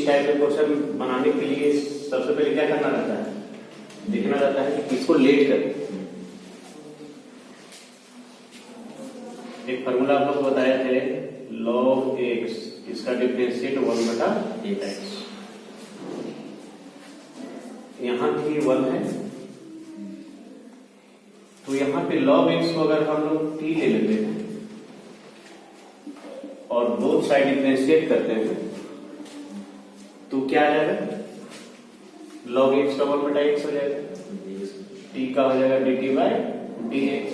Type के question बनाने के लिए सबसे पहले क्या करना रहता है, देखना रहता है कि किसको लेट कर। एक फॉर्मूला आप लोग बताए थे, log x, इसका डिफरेंशिएट 1/8x। यहां भी 1 है, तो यहां पे log x को अगर हम लोग t ले लेते हैं और बोथ साइड डिफरेंशिएट करते हैं तो क्या आ जाएगा, log x का 1/x हो जाएगा, t का हो जाएगा dt bye dx,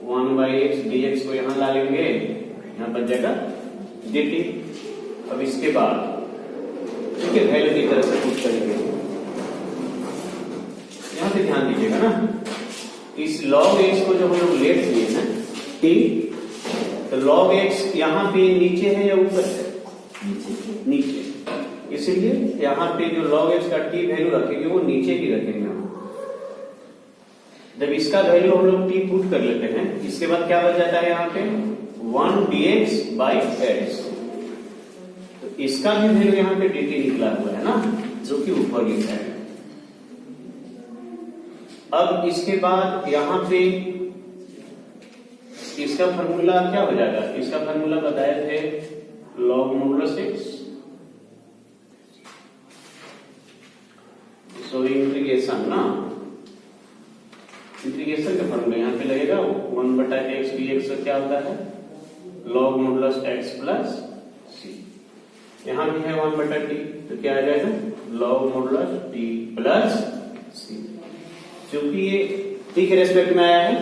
1/x dx को यहां ला लेंगे, यहां बच जाएगा dt। अब इसके बाद ठीक है, वैल्यू की तरह से पुट करेंगे। यहां पे ध्यान दीजिएगा ना, इस log x को जो हम लोग लेट किए हैं t, तो log x यहां पे नीचे है या ऊपर है, नीचे, इसीलिए यहां पे जो log x का t वैल्यू रखेंगे वो नीचे की रखेंगे हम। जब इसका वैल्यू हम लोग t पुट कर लेते हैं, इसके बाद क्या बच जाता है यहाँ पे 1 dx बाई x, तो इसका भी वैल्यू यहाँ पे dt निकला हुआ है ना, जो कि ऊपर लिखा है। अब इसके बाद यहाँ पे इसका फॉर्मूला क्या हो जाएगा, इसका फॉर्मूला बताए थे log modulus x, so integration ना, इंटीग्रेशन का फॉर्मूला यहाँ पे लगेगा 1/x dx का क्या होता है log modulus x plus c। यहाँ भी है 1/t, तो क्या आ जाएगा log modulus t plus c। क्योंकि ये t के रेस्पेक्ट में आया है,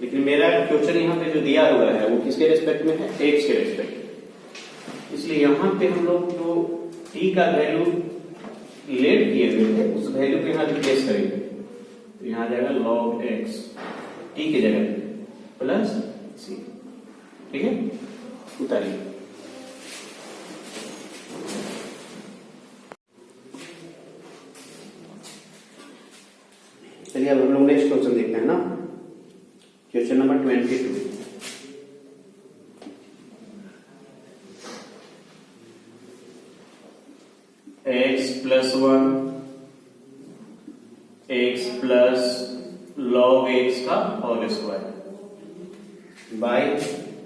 लेकिन मेरा क्वेश्चन यहाँ पे जो दिया हुआ है वो किसके रेस्पेक्ट में है, x के रेस्पेक्ट में, इसलिए यहाँ पे हम लोग जो t का वैल्यू लेट किए हुए थे उस वैल्यू को यहाँ रिप्लेस करेंगे, तो यहाँ आ जाएगा log x t की जगह प्लस c। ठीक है, उतारिए। चलिए अब हम लोग नेक्स्ट क्वेश्चन देखते हैं ना, question number 22। x plus 1 x plus log x का होल स्क्वायर बाई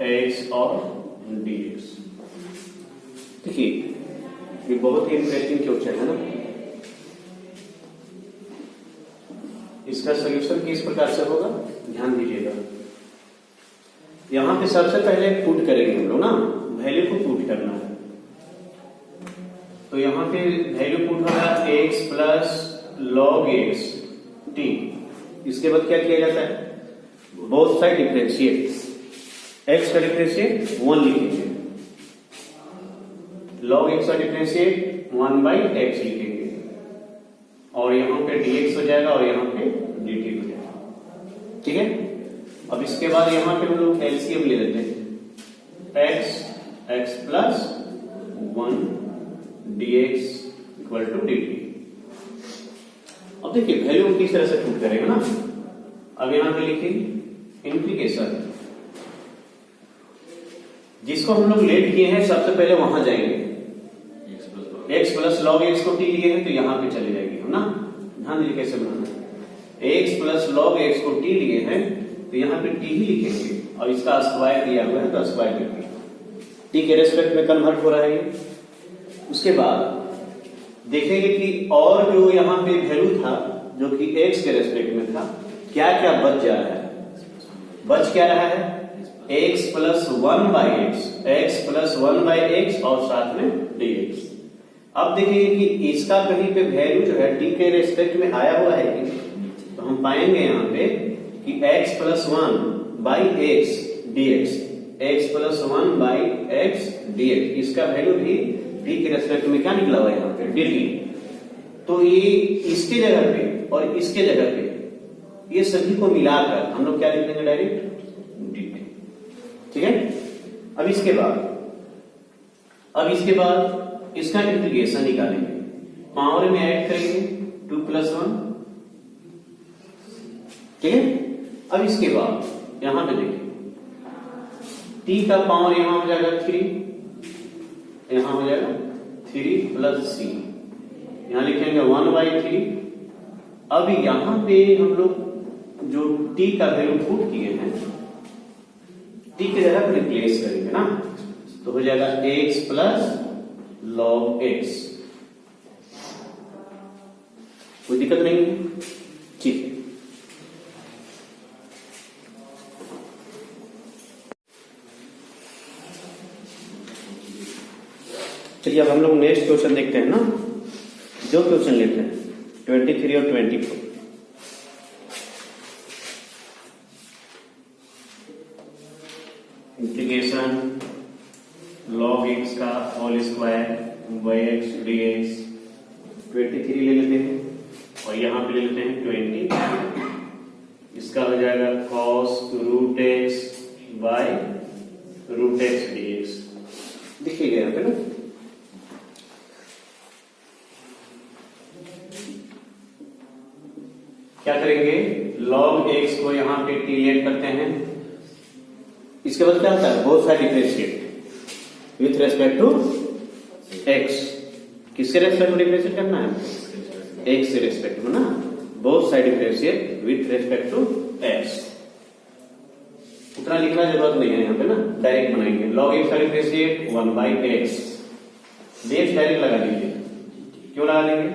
x और dx। देखिए ये बहुत ही इंटरेस्टिंग क्वेश्चन है ना, इसका सोल्यूशन किस प्रकार से होगा ध्यान दीजिएगा। यहां पे सबसे पहले पुट करेंगे हम लोग ना, वैल्यू को पुट करना है, तो यहां पे वैल्यू पुट होगा x plus log x t। इसके बाद क्या किया जाता है, बोथ साइड डिफरेंशिएट, x का डिफरेंशिएट 1 लिखेंगे, log x का डिफरेंशिएट 1/x लिखेंगे, और यहां पे dx हो जाएगा और यहां पे dt हो जाएगा। ठीक है, अब इसके बाद यहां पे हम लोग एलसीएम ले लेते हैं, x plus 1 dx equal to dt। अब देखिए वैल्यू हम किस तरह से पुट करेंगे ना, अब यहां पे लिखिए इंटीग्रेशन, जिसको हम लोग लेट किए हैं सबसे पहले वहां जाएंगे, x प्लस log x को t लिए हैं तो यहां पे चले जाएंगे हम ना, ध्यान दीजिए कैसे बनाना है, x प्लस log x को t लिए हैं तो यहां पे t ही लिखेंगे, और इसका स्क्वायर दिया हुआ है तो स्क्वायर लिखेंगे, t के रेस्पेक्ट में कन्वर्ट हो रहा है। उसके बाद देखेंगे कि और जो यहाँ पे वैल्यू था जो कि x के रेस्पेक्ट में था, क्या क्या बच जा रहा है, बच क्या रहा है x plus 1/x, x plus 1/x और साथ में dx। अब देखेंगे कि इसका कहीं पे वैल्यू जो है t के रेस्पेक्ट में आया हुआ है कि, तो हम पाएंगे यहाँ पे कि x plus 1/x dx, x plus 1/x dx, इसका वैल्यू भी t के रेस्पेक्ट में क्या निकला हुआ है यहाँ पे dt। तो ये इसके जगह पे और इसके जगह पे ये सभी को मिलाकर हम लोग क्या लिख देंगे डायरेक्ट dt। ठीक है, अब इसके बाद इसका इंटीग्रेशन निकालेंगे, पावर में ऐड करेंगे 2 + 1। ठीक है, अब इसके बाद यहां पे देखिए t का पावर यहां हो जाएगा 3, यहां हो जाएगा 3 प्लस सी, यहाँ लिखेंगे 1/3। अब यहाँ पे हम लोग जो t का वैल्यू पुट किए हैं, t की जगह रिप्लेस करेंगे ना, तो हो जाएगा x प्लस log x। कोई दिक्कत नहीं है, ठीक है। चलिए अब हम लोग नेक्स्ट क्वेश्चन देखते हैं ना। जो क्वेश्चन लेते हैं 23 और 24, इंटीग्रेशन log x का whole square by x dx। 23 ले लेते हैं और यहाँ पे ले लेते हैं 20। इसका हो जाएगा cos root x by root x dx। देखिएगा यहाँ पे ना, क्या करेंगे, log x को यहाँ पे डिफरेंशिएट करते हैं। इसके बाद क्या होता है, both side differentiate with respect to x। किसके रेस्पेक्ट में डिफरेंशिएट करना है, x से रेस्पेक्ट में ना, both side differentiate with respect to x। उतना लिखना जरूरत नहीं है यहाँ पे ना, डायरेक्ट बनाएंगे। log x का डिफरेंशिएट 1/x, dx डायरेक्ट लगा दीजिए। क्यों लगा देंगे,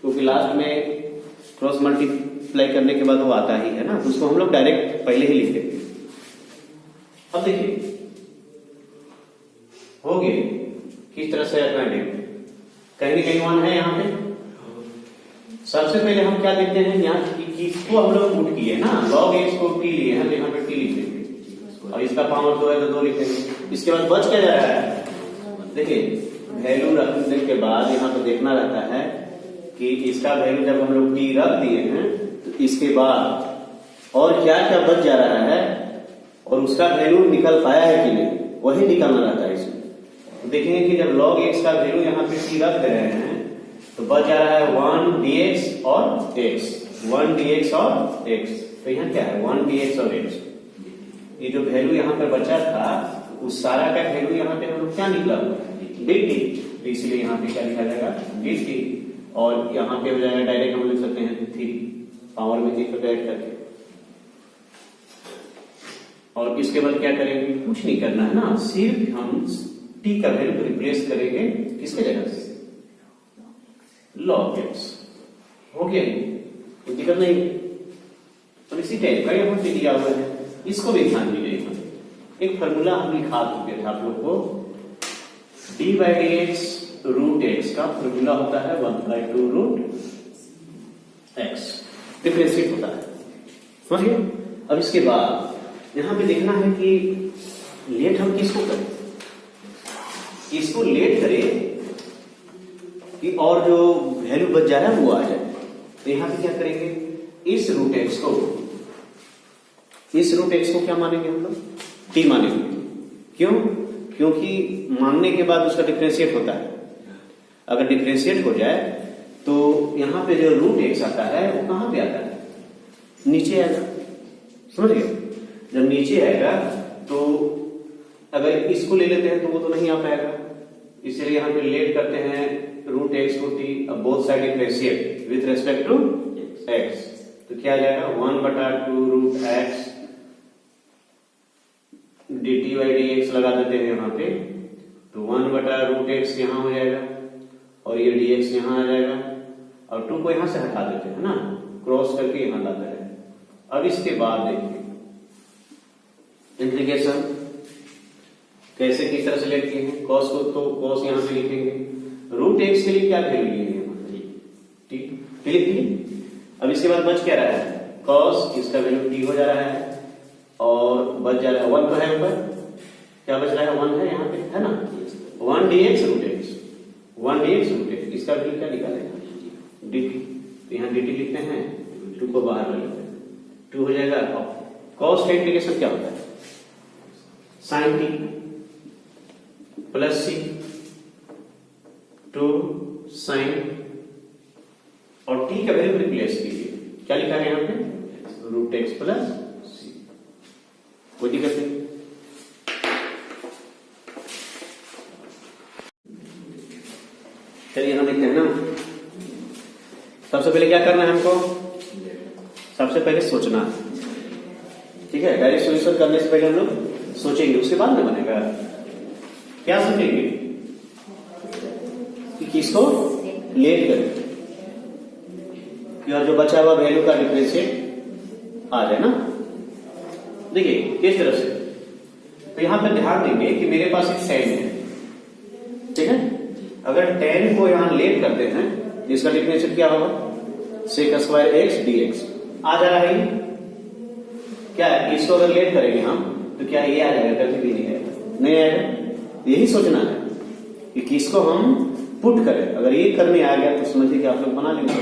क्योंकि लास्ट में क्रॉस मल्टीप्लाई करने के बाद वो आता ही है ना, तो उसको हम लोग डायरेक्ट पहले ही लिख देंगे। अब देखिए हो गए किस तरह से अल्टरनेटिव, कहीं कहीं 1 है यहाँ पे। सबसे पहले हम क्या देखते हैं, यहाँ किसको हम लोग पुट किए ना, log x को t लिए हैं, तो यहाँ पे t लिख देंगे और इसका पावर 2 है तो 2 लिखेंगे। इसके बाद बच क्या जा रहा है, देखिए वैल्यू रखने के बाद यहाँ पे देखना रहता है कि इसका वैल्यू जब हम लोग t रख दिए हैं तो इसके बाद और क्या क्या बच जा रहा है और उसका वैल्यू निकल पाया है कि नहीं, वही निकालना रहता है इसमें। तो देखेंगे कि जब log x का वैल्यू यहाँ पे t रख दे रहे हैं तो बच जा रहा है 1 dx और x, 1 dx और x। तो यहाँ क्या है, 1 dx और x। ये जो वैल्यू यहाँ पर बचा था उस सारा का वैल्यू यहाँ पे हम लोग क्या निकला हुआ है, dt। तो इसलिए यहाँ पे क्या लिखा जाएगा, dt। और यहाँ पे हो जाएगा डायरेक्ट हम लिख सकते हैं 3 पावर में 1 ऐड करके। और इसके बाद क्या करेंगे, कुछ नहीं करना है ना, सिर्फ हम t का वैल्यू रिप्लेस करेंगे किसके जगह से, log x। हो गया, कोई दिक्कत नहीं। तो इसी टाइप का यहाँ पे दिया हुआ है, इसको भी ध्यान दीजिए। एक फॉर्मूला हम लिखा चुके थे आप लोग को, d/dx रूट x का फॉर्मूला होता है 1/2 रूट x, डिफरेंशिएट होता है, समझिए। अब इसके बाद यहाँ पे देखना है कि लेट हम किसको करें, इसको लेट करें कि और जो वैल्यू बच जा रहा है वो आ जाए। तो यहाँ पे क्या करेंगे, इस रूट x को क्या मानेंगे हम लोग, t मानेंगे। क्यों, क्योंकि मानने के बाद उसका डिफरेंशिएट होता है। अगर डिफरेंशिएट हो जाए तो यहाँ पे जो रूट x आता है वो कहाँ पे आता है, नीचे आएगा, समझ गए। जब नीचे आएगा तो अगर इसको ले लेते हैं तो वो तो नहीं आ पाएगा, इसलिए यहाँ पे लेट करते हैं रूट x को t। अब both side differentiate with respect to x, तो क्या आ जाएगा 1/2 रूट x dt/dx लगा देते हैं यहाँ पे, तो 1/रूट x यहाँ हो जाएगा और ये dx यहाँ आ जाएगा और 2 को यहाँ से हटा देते हैं ना, क्रॉस करके यहाँ लाते हैं। अब इसके बाद देखिए इंटीग्रेशन कैसे किस तरह से लेते हैं, cos को तो cos यहाँ पे लिखेंगे, रूट x के लिए क्या वैल्यू लिए, ठीक लिख दिए। अब इसके बाद बच क्या रहा है, cos, इसका वैल्यू t हो जा रहा है और बच जा रहा है 1 तो है ऊपर, क्या बच रहा है 1 है यहाँ पे, है ना, 1 dx root x, 1 dx root x, इसका वैल्यू क्या निकालेगा, dt। तो यहाँ dt लिखते हैं, 2 को बाहर ले लेते हैं, 2 हो जाएगा। cos का इंटीग्रेशन क्या होता है, sin t plus c 2 sin, और t का वैल्यू रिप्लेस कीजिए, क्या लिखा है यहाँ पे, रूट x प्लस c। कोई दिक्कत नहीं। चलिए हम देखते हैं ना। सबसे पहले क्या करना है हमको, सबसे पहले सोचना है, ठीक है। डायरेक्ट सॉल्यूशन करने से पहले हम लोग सोचेंगे, उसके बाद में बनेगा। क्या सोचेंगे कि किसको लेट करें कि और जो बचा हुआ वैल्यू का डिफरेंशिएट आ जाए ना। देखिए किस तरह से, तो यहां पर ध्यान देंगे कि मेरे पास एक tan है, ठीक है। अगर tan को यहां लेट करते हैं इसका डिफरेंशिएट क्या होगा, sec स्क्वायर x dx आ जा रहा है। क्या है, इसको अगर लेट करेंगे हम तो क्या ये आ जाएगा, कभी भी नहीं आएगा, नहीं आएगा। यही सोचना है कि किसको हम पुट करें। अगर ये करने आ गया तो समझिए कि आप लोग बना लेंगे।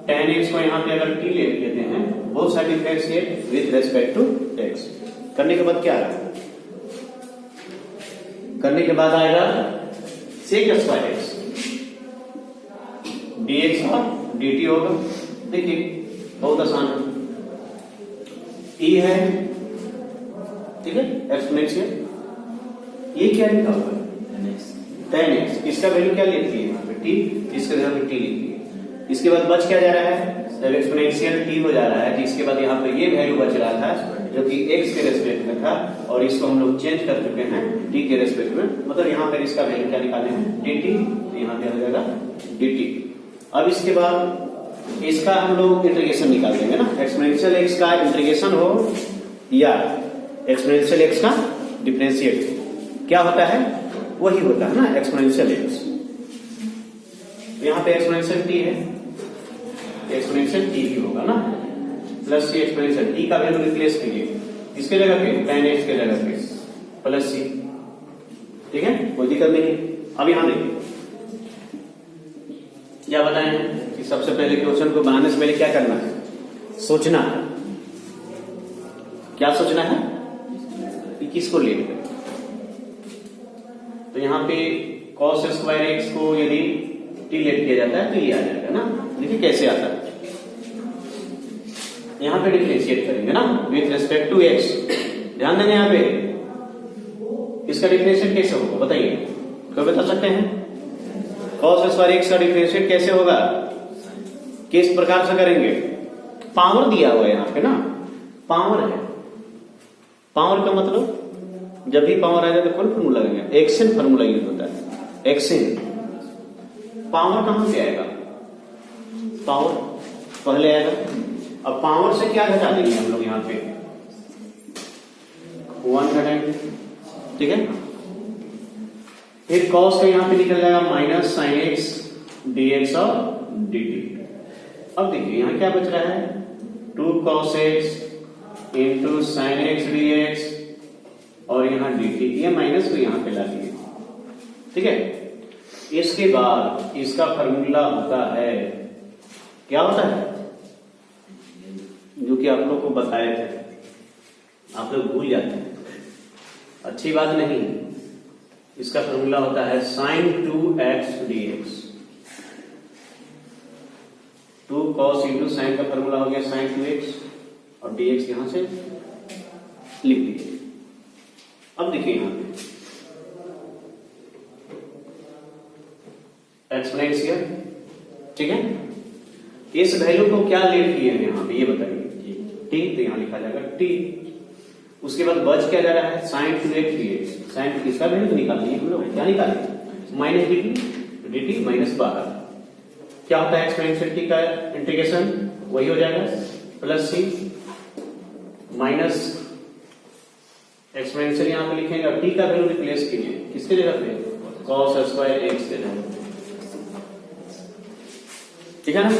tan x को यहां पे अगर t लेट लेते हैं, both side differentiate with respect to x करने के बाद क्या आएगा, करने के बाद आएगा sec स्क्वायर x dx और dt होगा। देखिए बहुत आसान है, e है, ठीक है, एक्सपोनेंशियल। ये क्या लिखा हुआ है, tan x, इसका वैल्यू क्या लिखी है यहाँ पे t, इसके जगह पे t लिखी है। इसके बाद बच क्या जा रहा है, जब एक्सपोनेंशियल t हो जा रहा है तो इसके बाद यहाँ पे ये वैल्यू बच रहा था जो कि x के रेस्पेक्ट में था, और इसको हम लोग चेंज कर चुके हैं t के रेस्पेक्ट में, मतलब यहाँ पर इसका वैल्यू क्या निकाले हैं, dt, तो यहाँ पे हो जाएगा dt। अब इसके बाद इसका हम लोग इंटीग्रेशन निकाल देंगे ना, एक्सपोनेंशियल x का इंटीग्रेशन हो या एक्सपोनेंशियल x का डिफरेंशिएट क्या होता है, वही होता है ना एक्सपोनेंशियल x। तो यहाँ पे एक्सपोनेंशियल t है, एक्सपोनेंशियल t ही होगा ना, प्लस सी एक्सपोनेंशियल t का वैल्यू रिप्लेस कीजिए, इसके जगह पे tan x के जगह पे प्लस सी, ठीक है, कोई दिक्कत नहीं। अब यहाँ देखिए क्या बताएं कि सबसे पहले क्वेश्चन को बनाने से पहले क्या करना है, सोचना है। क्या सोचना है कि किसको लेट करें। तो यहाँ पे cos स्क्वायर x को यदि t लेट किया जाता है तो ये आ जाएगा ना। देखिए कैसे आता है, यहाँ पे डिफरेंशिएट करेंगे ना विथ रेस्पेक्ट टू x। ध्यान देंगे यहाँ पे इसका डिफरेंशिएट कैसे होगा, बताइए, कोई बता सकते हैं। cos स्क्वायर x का डिफरेंशिएट कैसे होगा, किस प्रकार से करेंगे। पावर दिया हुआ है यहाँ पे ना, पावर है। पावर का मतलब जब भी पावर आ जाए तो कौन फॉर्मूला लगेगा, एक्शन फॉर्मूला यूज होता है, एक्शन। पावर कहां से आएगा, पावर पहले आएगा। अब पावर से क्या घटा देंगे हम लोग यहाँ पे 1 घटाएंगे, ठीक है। फिर cos का यहाँ पे निकल जाएगा माइनस साइन एक्स dx और dt। अब देखिए यहाँ क्या बच रहा है, 2 cos x into sine x dx और यहाँ dt, ये माइनस को यहाँ पे ला दिए, ठीक है। इसके बाद इसका फॉर्मूला होता है, क्या होता है, जो कि आप लोग को बताए थे, आप लोग भूल जाते हैं, अच्छी बात नहीं। इसका फॉर्मूला होता है sin 2x dx। 2 cos into sine का फॉर्मूला हो गया sin 2x और dx यहां से लिख दीजिए। अब देखिए यहां पे एक्सपोनेंशियल, ठीक है। इस वैल्यू को क्या लेट किए हैं यहाँ पे, ये बताइए, t, तो यहां लिखा जाएगा t। उसके बाद बच क्या जा रहा है, sin 2x dx। साइन इसका वैल्यू तो निकालनी है हम लोग, क्या निकालें, माइनस dt माइनस 12। क्या होता है एक्सपोनेंशियल t का इंटीग्रेशन, वही हो जाएगा प्लस सी माइनस एक्सपोनेंशियल यहाँ पे लिखेंगे और t का वैल्यू रिप्लेस कीजिए, किसके जगह पे, cos स्क्वायर x के जगह, ठीक है ना।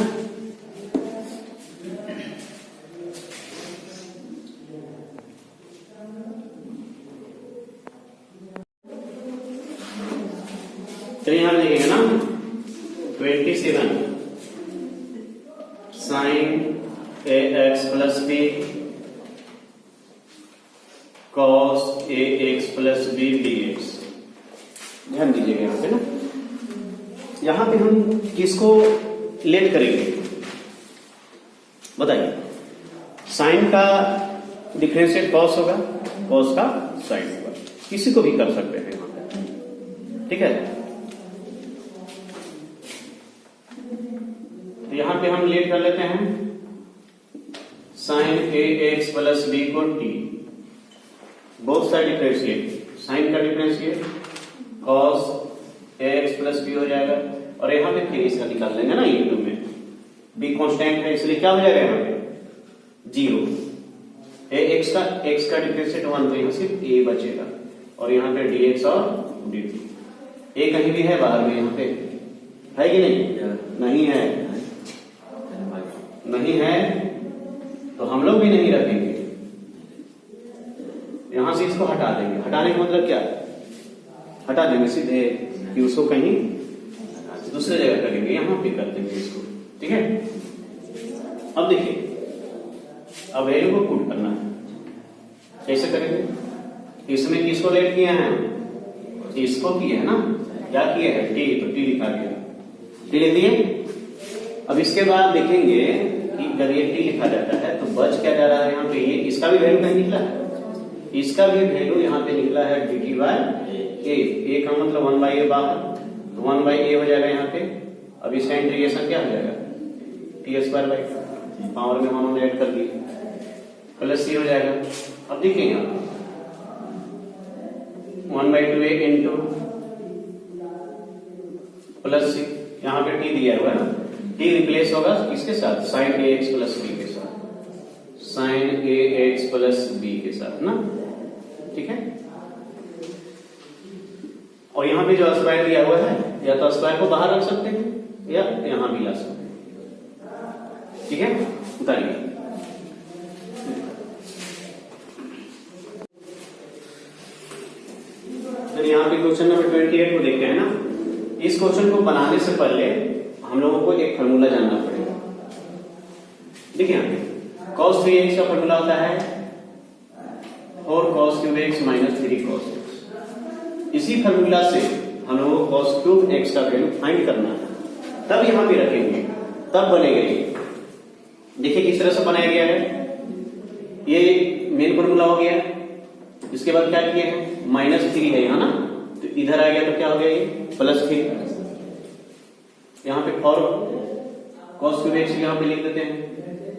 तो यहां लिखेंगे ना 27 sine ax plus b cos ax plus b dx। ध्यान दीजिएगा यहां पे ना, यहां पे हम किसको लेट करेंगे बताइए। साइन का डिफरेंशिएट cos होगा, cos का साइन होगा, किसी को भी कर सकते हैं, ठीक है। तो यहां पे हम लेट कर लेते हैं sine a x plus b को t, both side differentiate, sine का differentiate cos a x plus b हो जाएगा, और यहां पे फिर इसका निकाल लेंगे ना इंटू में, बी कांस्टेंट है इसलिए क्या हो जाएगा यहाँ पे जीरो, ए एक्स का डिफरेंशिएट 1 तो यहाँ सिर्फ ए बचेगा, और यहाँ पे dx और dt, ए कहीं भी है बाहर में, यहाँ पे है कि नहीं? नहीं है, नहीं है तो हम लोग भी नहीं रखेंगे, यहां से इसको हटा देंगे। हटाने का मतलब क्या? हटा देंगे सीधे कि उसको कहीं दूसरी जगह करेंगे, यहां पे कर देंगे इसको, ठीक है। अब देखिए, अब वैल्यू को पुट करना है, कैसे करेंगे? इसमें किसको लेट किया है? इसको किया है ना, क्या किया है? टी, तो टी लिखा गया, टी लिख दिए। अब इसके बाद देखेंगे कि जब ये टी लिखा जाता है तो बच क्या जा रहा है यहाँ पे, ये इसका भी वैल्यू कहीं निकला है, इसका भी वैल्यू यहाँ पे निकला है dt बाय ए का मतलब 1 बाई ए बाहर, तो 1 बाई ए हो जाएगा यहाँ पे। अब इसका इंटीग्रेशन क्या हो जाएगा? टी स्क्वायर बाई पावर में हम ऐड कर दिए, प्लस सी हो जाएगा। अब देखिए यहाँ 1 बाई 2 ए इंटू प्लस सी, यहाँ पे टी दिया हुआ है ना, टी रिप्लेस होगा किसके साथ? Sign a x plus B के साथ, sign a x plus B के साथ ना, ठीक है। और यहां पे जो स्क्वायर दिया हुआ है, या तो स्क्वायर को बाहर रख सकते हैं या यहां भी ला सकते हैं, ठीक है। उतारिए, तो यहां पे क्वेश्चन नंबर 28 को देखते हैं ना। इस क्वेश्चन को बनाने से पहले हम लोगों को एक फॉर्मूला जानना पड़ेगा। देखिए यहाँ पे cos 3x का फॉर्मूला होता है 4 cos cube x minus 3 cos x। इसी फॉर्मूला से हम लोगों को cos क्यूब x का वैल्यू फाइंड करना है, तब यहां पे रखेंगे, तब बनेगा ये। देखिए किस तरह से बनाया गया है, ये मेन फॉर्मूला हो गया, इसके बाद क्या किए हैं? -3 है यहाँ ना, तो इधर आ गया तो क्या हो गया ये? +3। यहाँ पे और cos क्यूब x यहाँ पे लिख देते हैं।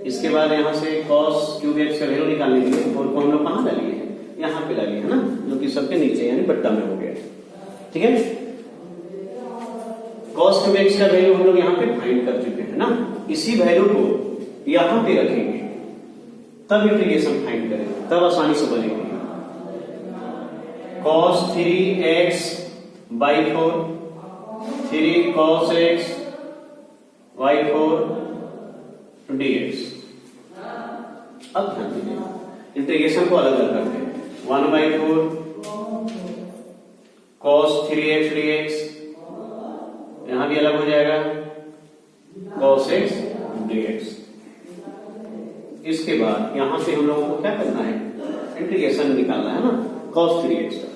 इसके बाद यहाँ से cos क्यूब x का वैल्यू निकालने के लिए और को हम लोग कहाँ डालिए? यहाँ पे डालिए, है ना, जो कि सबके नीचे यानी बट्टा में हो गया, ठीक है। cos क्यूब x का वैल्यू हम लोग यहाँ पे फाइंड कर चुके हैं ना, इसी वैल्यू को यहाँ पे रखेंगे, तब इंटीग्रेशन फाइंड करेंगे, तब आसानी से बनेगी। cos 3x by 4, 3 cos x by 4 dx। अब ध्यान दीजिए, इंटीग्रेशन को अलग अलग करते हैं। 1 by 4 cos 3x dx, यहां भी अलग हो जाएगा cos x dx। इसके बाद यहां से हम लोगों को क्या करना है? इंटीग्रेशन निकालना है ना cos 3x का,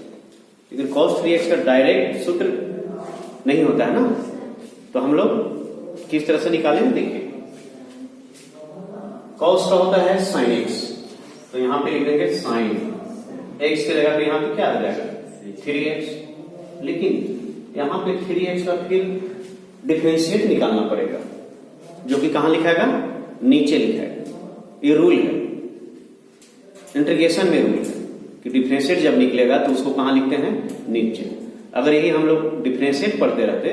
लेकिन cos 3x का डायरेक्ट सूत्र नहीं होता है ना, तो हम लोग किस तरह से निकालेंगे? देखिए cos का होता है sin x, तो यहां पे लिख देंगे sin x की जगह पे यहां पे क्या आ जाएगा? 3x, लेकिन यहां पे 3x का फिर डिफरेंशिएट निकालना पड़ेगा, जो कि कहां लिखाएगा? नीचे लिखाएगा। ये रूल है, इंटीग्रेशन में रूल है कि डिफरेंशिएट जब निकलेगा तो उसको कहां लिखते हैं? नीचे। अगर यही हम लोग डिफरेंशिएट पढ़ते रहते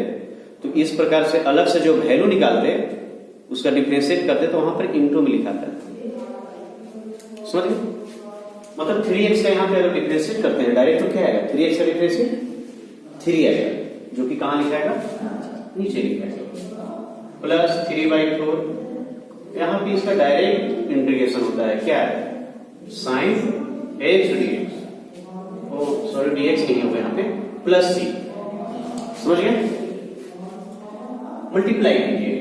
तो इस प्रकार से अलग से जो वैल्यू निकालते उसका डिफरेंशिएट करते तो वहां पर इनटू में लिखाता है, समझ गए? मतलब 3x का यहां पे अगर डिफरेंशिएट करते हैं डायरेक्ट तो क्या आएगा? 3x का डिफरेंशिएट 3 आएगा, जो कि कहां लिखाएगा? नीचे लिखाएगा, प्लस 3/4। यहां पे इसका डायरेक्ट इंटीग्रेशन होता है, क्या है? sin x dx, ओ सॉरी dx नहीं होगा यहाँ पे, प्लस सी, समझ गए? मल्टीप्लाई कीजिए,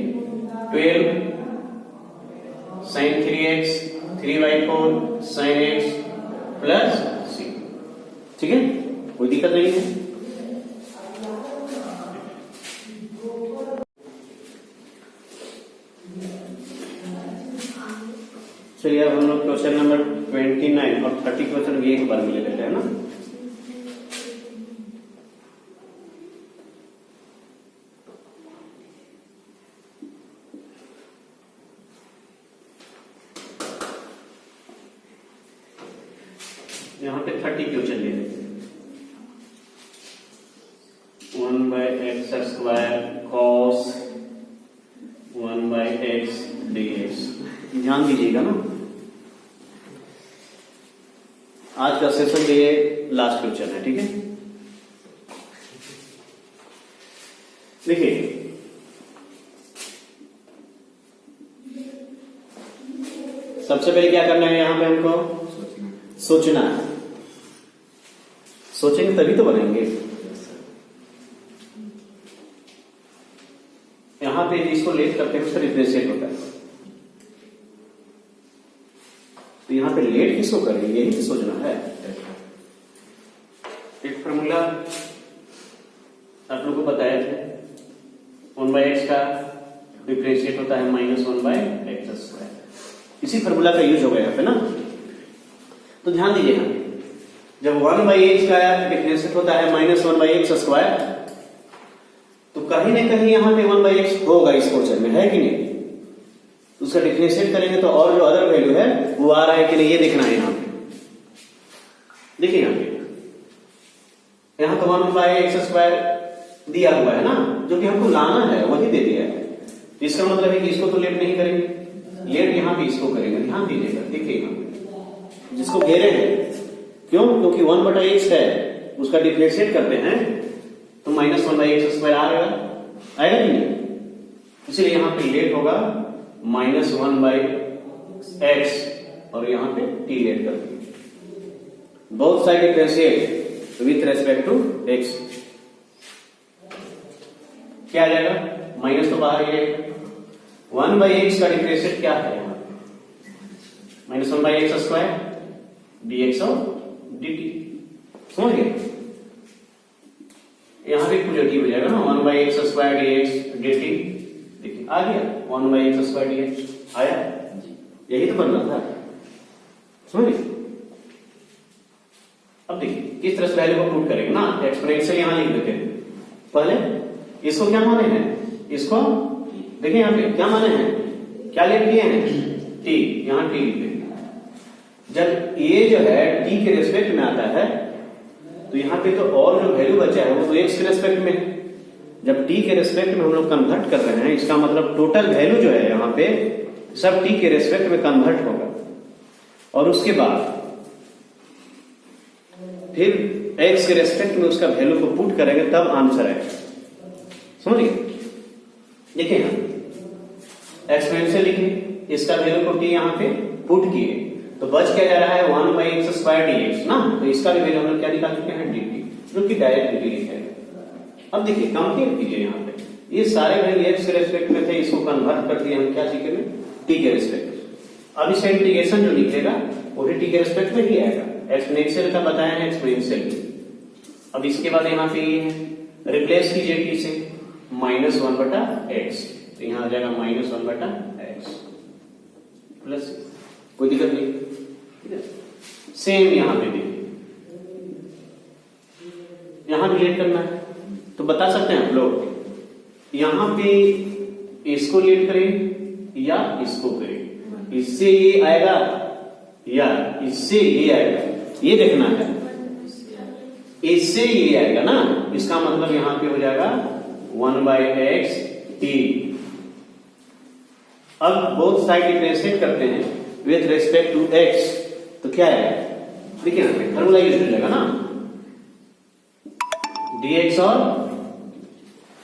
12 sin 3x 3/4 sin x plus सी, ठीक है, कोई दिक्कत नहीं है। चलिए अब हम लोग क्वेश्चन नंबर 29 और 30 क्वेश्चन एक बार में ले लेते हैं ना। यहाँ पे 30 क्वेश्चन ले लेते हैं। 1/x² cos 1/x dx। ध्यान दीजिएगा ना, आज का सेशन ये लास्ट क्वेश्चन है, ठीक है। देखिए सबसे पहले क्या करना है, यहां पे हमको सोचना है। सोचेंगे तभी तो बनेंगे। यहां पे जिसको लेट करते हैं उसका डिफरेंशिएट होता है, तो यहां पे लेट किसको करेंगे यही तो सोचना है। एक फॉर्मूला आप लोगों को बताया थे, 1/x का डिफरेंशिएट होता है -1/x²। इसी फॉर्मूला का यूज होगा यहाँ पे ना। तो ध्यान दीजिएगा, जब 1/x का डिफरेंशिएट होता है -1/x², तो कहीं ना कहीं यहाँ पे 1/x होगा इस क्वेश्चन में, है कि नहीं। उसका डिफरेंशिएट करेंगे तो और जो अदर वैल्यू है वो आ रहा है कि नहीं ये देखना है। यहाँ पे देखिए, यहाँ तो 1/x² दिया हुआ है ना, जो कि हमको लाना है वही दे दिया है। इसका मतलब है कि इसको तो लेट नहीं करेंगे, लेट यहाँ पे इसको करेंगे। ध्यान दीजिएगा, देखिए यहाँ पे जिसको घेरे हैं, क्यों, क्योंकि 1/x है, उसका डिफरेंशिएट करते हैं तो -1/x² आएगा कि नहीं। इसलिए यहाँ पे लेट होगा -1/x और यहाँ पे t लेट कर देंगे। Both side differentiate with respect to x, क्या आ जाएगा, माइनस तो बाहर ही है। 1/x का डिफरेंशिएट क्या है, यहाँ -1/x² dx और dt। समझ गए, यहां भी पॉजिटिव हो जाएगा ना, 1/x² dx dt। देखिए आ गया 1/x² dx आया, यही तो बनना था। समझिए, अब देखिए किस तरह से वैल्यू को पुट करेंगे ना। एक्सपोनेंशियल यहां लिख देते हैं। पहले इसको क्या माने हैं, इसको देखिए यहाँ पे क्या माने हैं, क्या लेट किए हैं, t, यहां t लिख देंगे। जब ये जो है t के रेस्पेक्ट में आता है तो यहाँ पे तो और जो वैल्यू बचा है वो तो x के रेस्पेक्ट में। जब t के रेस्पेक्ट में हम लोग कन्वर्ट कर रहे हैं, इसका मतलब टोटल वैल्यू जो है यहाँ पे सब t के रेस्पेक्ट में कन्वर्ट होगा, और उसके बाद फिर x के रेस्पेक्ट में उसका वैल्यू को पुट करेंगे तब आंसर आएगा। समझिए, देखिए यहाँ एक्सपोनेंशियल लिखे, इसका वैल्यू को t यहाँ पे पुट किए तो बच क्या जा रहा है 1/x² dx ना। तो इसका भी वैल्यू हम लोग क्या निकाल चुके हैं, dt, जो कि डायरेक्ट dt लिखेंगे। अब देखिए कंपेयर कीजिए, यहाँ पे ये सारे वैल्यू x के रेस्पेक्ट में थे, इसको कन्वर्ट कर दिया हम क्या सीखे में, t के रेस्पेक्ट। अब इसका इंटीग्रेशन जो निकलेगा वो भी t के रेस्पेक्ट में ही आएगा। एक्सपोनेंशियल का बताया है एक्सपोनेंशियल। अब इसके बाद यहाँ पे रिप्लेस कीजिए t से -1/x, तो यहाँ आ जाएगा -1/x प्लस, कोई दिक्कत नहीं। सेम यहाँ पे भी, यहां भी लेट करना है तो बता सकते हैं आप लोग, यहां पे इसको लेट करें या इसको करें, इससे ये आएगा या इससे ये आएगा, ये देखना है। इससे ये आएगा ना, इसका मतलब यहां पे हो जाएगा 1/x t। अब बोथ साइड डिफरेंशिएट करते हैं विथ रेस्पेक्ट टू x, तो क्या है, देखिए यहाँ पे फॉर्मूला यूज हो जाएगा ना, dx और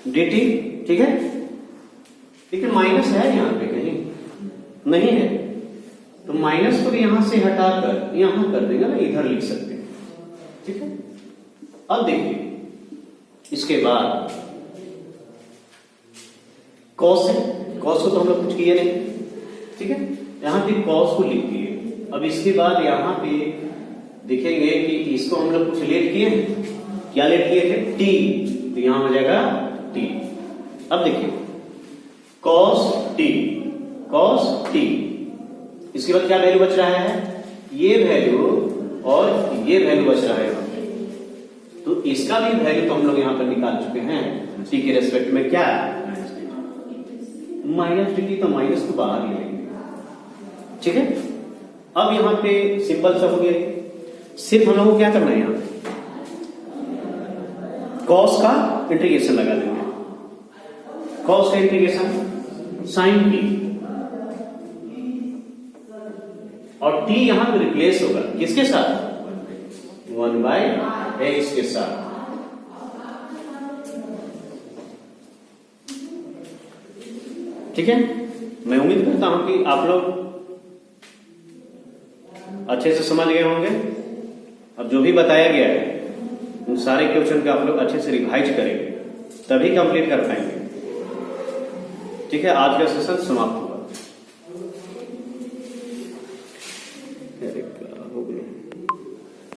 dt, ठीक है। देखिए माइनस है यहाँ पे कहीं नहीं है, तो माइनस को भी यहां से हटाकर यहां कर देंगे ना, इधर लिख सकते हैं, ठीक है। अब देखिए इसके बाद cos है, cos को तो हम लोग कुछ किए नहीं, ठीक है। यहां पे cos को लिख दिए। अब इसके बाद यहां पे देखेंगे कि इसको हम लोग कुछ लेट किए हैं, क्या लेट किए थे, t, तो यहां हो जाएगा t। अब देखिए cos t, इसके बाद क्या वैल्यू बच रहा है, ये वैल्यू और ये वैल्यू बच रहा है यहाँ पे, तो इसका भी वैल्यू तो हम लोग यहां पर निकाल चुके हैं t के रेस्पेक्ट में, क्या -dt, तो माइनस को बाहर ही लेंगे, ठीक है। अब यहां पे सिंपल सा हो गया, सिर्फ हम लोगों को क्या करना है यहां पे, कॉस का इंटीग्रेशन लगा देंगे। कॉस का इंटीग्रेशन साइन टी, और टी यहां पे रिप्लेस होगा किसके साथ, 1/x के साथ। ठीक है, मैं उम्मीद करता हूं कि आप लोग अच्छे से समझ गए होंगे। अब जो भी बताया गया है उन सारे क्वेश्चन का आप लोग अच्छे से रिवाइज करेंगे, तभी कंप्लीट कर पाएंगे। ठीक है, आज का सेशन समाप्त हुआ।